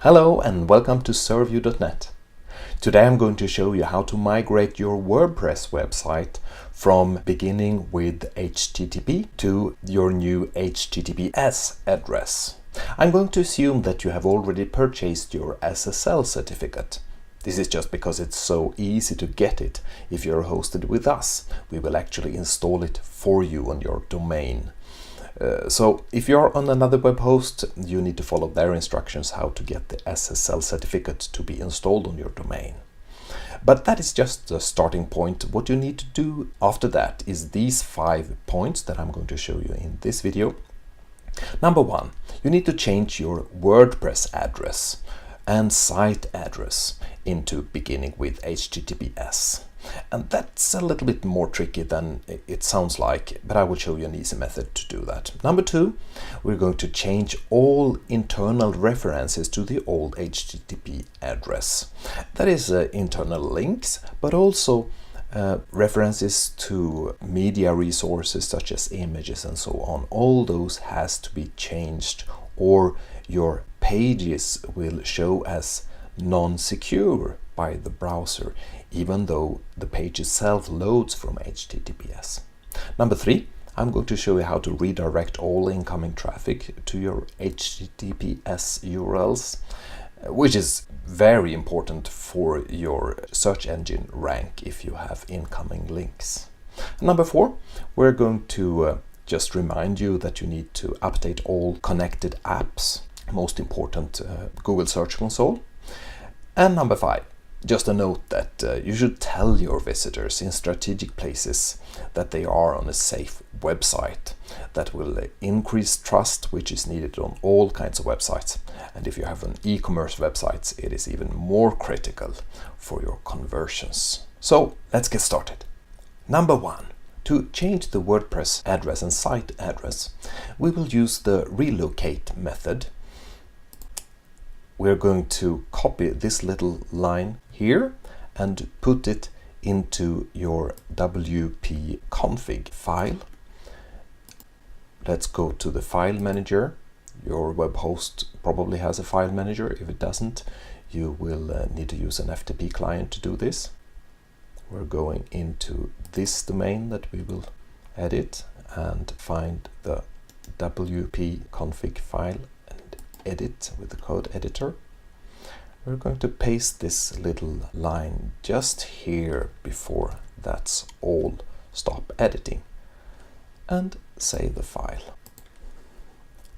Hello and welcome to ServeU.net. Today I'm going to show you how to migrate your WordPress website from beginning with HTTP to your new HTTPS address. I'm going to assume that you have already purchased your SSL certificate. This is just because it's so easy to get it. If you're hosted with us, we will actually install it for you on your domain. So if you're on another web host, you need to follow their instructions how to get the SSL certificate to be installed on your domain. But that is just the starting point. What you need to do after that is these 5 points that I'm going to show you in this video. Number 1, you need to change your WordPress address and site address into beginning with HTTPS. And that's a little bit more tricky than it sounds like, but I will show you an easy method to do that. Number 2, we're going to change all internal references to the old HTTP address. That is internal links, but also references to media resources such as images and so on. All those has to be changed, or your pages will show as non-secure by the browser, even though the page itself loads from HTTPS. Number 3, I'm going to show you how to redirect all incoming traffic to your HTTPS URLs, which is very important for your search engine rank if you have incoming links. Number 4, we're going to just remind you that you need to update all connected apps, most important Google Search Console. And number 5, just a note that you should tell your visitors in strategic places that they are on a safe website. That will increase trust, which is needed on all kinds of websites. And if you have an e-commerce website, it is even more critical for your conversions. So let's get started. Number 1, to change the WordPress address and site address, we will use the relocate method. We're going to copy this little line here and put it into your WP config file. Let's go to the file manager. Your web host probably has a file manager. If it doesn't, you will need to use an FTP client to do this. We're going into this domain that we will edit and find the WP config file and edit with the code editor. We're going to paste this little line just here before that's all. Stop editing and save the file.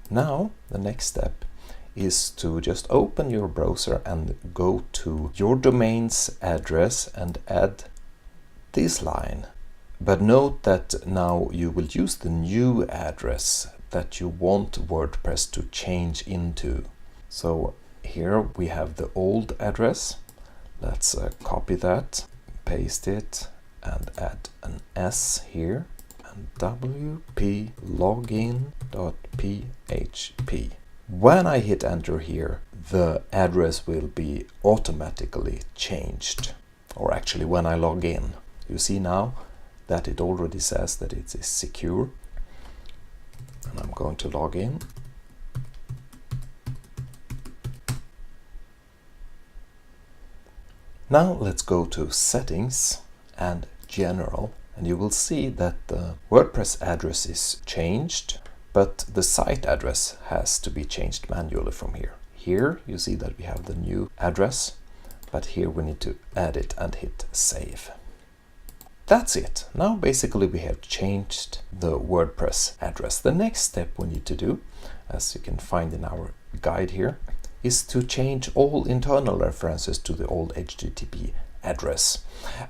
Now the next step is to just open your browser and go to your domain's address and add this line. But note that now you will use the new address that you want WordPress to change into. So here we have the old address. Let's copy that, paste it, and add an S here, and wp login.php. When I hit enter here, the address will be automatically changed. Or actually, when I log in, you see now that it already says that it is secure. And I'm going to log in. Now let's go to settings and general, and you will see that the WordPress address is changed, but the site address has to be changed manually from here. Here you see that we have the new address, but here we need to add it and hit save. That's it. Now basically we have changed the WordPress address. The next step we need to do, as you can find in our guide here, is to change all internal references to the old HTTP address.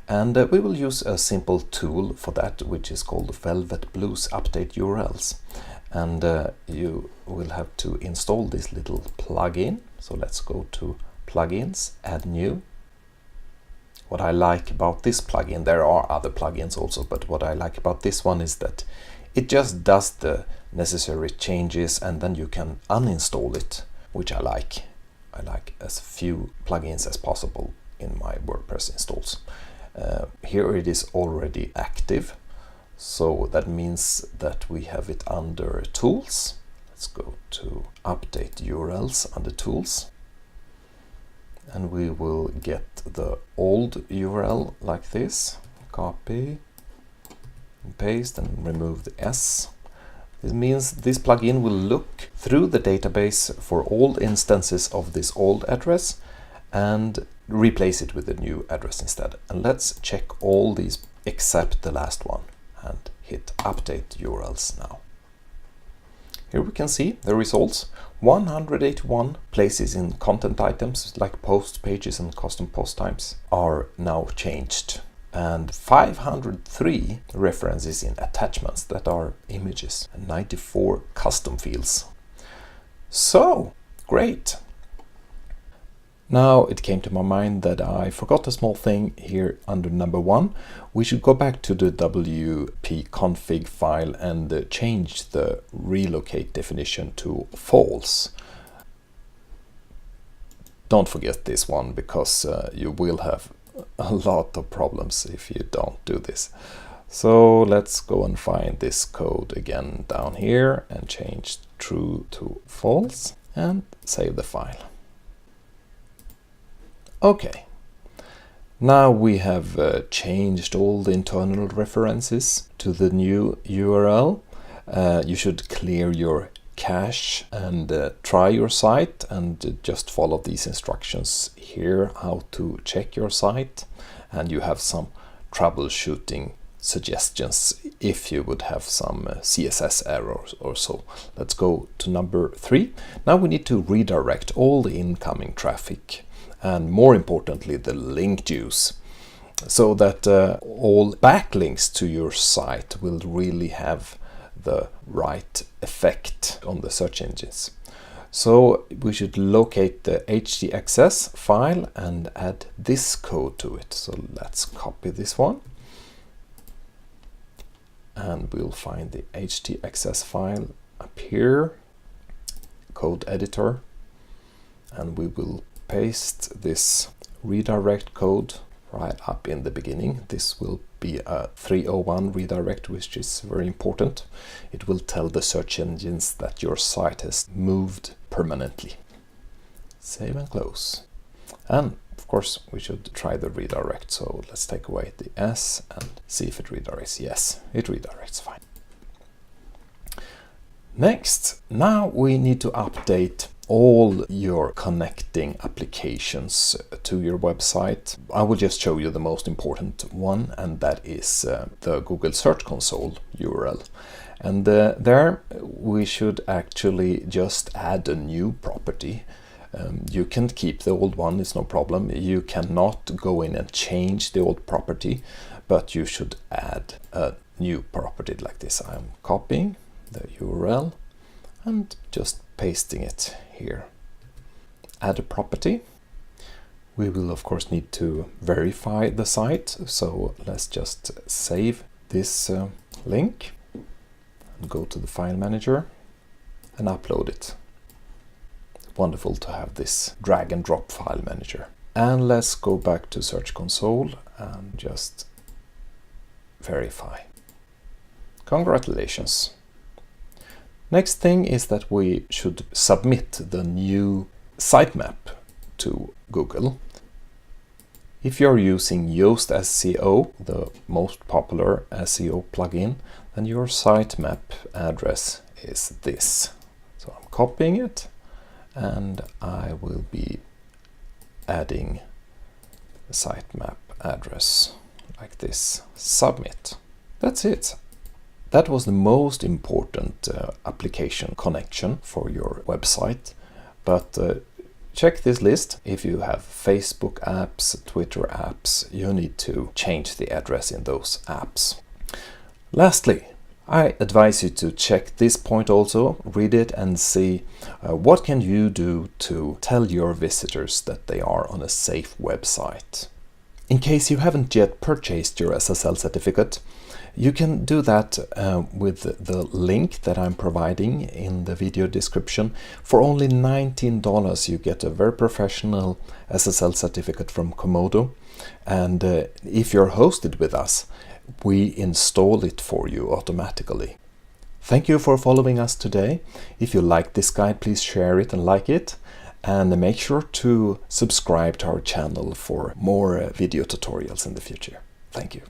And we will use a simple tool for that, which is called Velvet Blues Update URLs. And you will have to install this little plugin. So let's go to plugins, add new. What I like about this plugin, there are other plugins also, but what I like about this one is that it just does the necessary changes and then you can uninstall it, which I like. I like as few plugins as possible in my WordPress installs. Here it is already active, so that means that we have it under tools. Let's go to update URLs under tools. and we will get the old URL like this. Copy, and paste, and remove the S. This means this plugin will look through the database for all instances of this old address and replace it with the new address instead. And let's check all these except the last one and hit update URLs now. Here we can see the results. 181 places in content items like post pages and custom post types are now changed. And 503 references in attachments that are images, and 94 custom fields. So, great! Now it came to my mind that I forgot a small thing here under number 1. We should go back to the WP config file and change the relocate definition to false. Don't forget this one, because you will have a lot of problems if you don't do this. So let's go and find this code again down here and change true to false and save the file. Okay, now we have changed all the internal references to the new URL. You should clear your cache and try your site and just follow these instructions here how to check your site, and you have some troubleshooting suggestions if you would have some CSS errors or so. Let's go to number 3. Now we need to redirect all the incoming traffic and, more importantly, the link juice, so that all backlinks to your site will really have the right effect on the search engines. So we should locate the htaccess file and add this code to it. So let's copy this one, and we'll find the htaccess file up here, code editor, and we will paste this redirect code right up in the beginning. This will be a 301 redirect, which is very important. It will tell the search engines that your site has moved permanently. Save and close. And of course we should try the redirect. So let's take away the S and see if it redirects. Yes, it redirects fine. Next, now we need to update all your connecting applications to your website. I will just show you the most important one, and that is the Google Search Console URL. And there we should actually just add a new property. You can keep the old one, it's no problem. You cannot go in and change the old property, but you should add a new property like this. I'm copying the URL and just pasting it here. Add a property. We will of course need to verify the site, so let's just save this link and go to the file manager and upload it. Wonderful to have this drag and drop file manager. And let's go back to Search Console and just verify. Congratulations. Next thing is that we should submit the new sitemap to Google. If you're using Yoast SEO, the most popular SEO plugin, then your sitemap address is this. So I'm copying it and I will be adding the sitemap address like this. Submit. That's it. That was the most important application connection for your website. But check this list. If you have Facebook apps, Twitter apps, you need to change the address in those apps. Lastly, I advise you to check this point also, read it and see what can you do to tell your visitors that they are on a safe website. In case you haven't yet purchased your SSL certificate, you can do that with the link that I'm providing in the video description. For only $19 you get a very professional SSL certificate from Komodo, and if you're hosted with us, we install it for you automatically. Thank you for following us today. If you like this guide, please share it and like it. and make sure to subscribe to our channel for more video tutorials in the future. Thank you.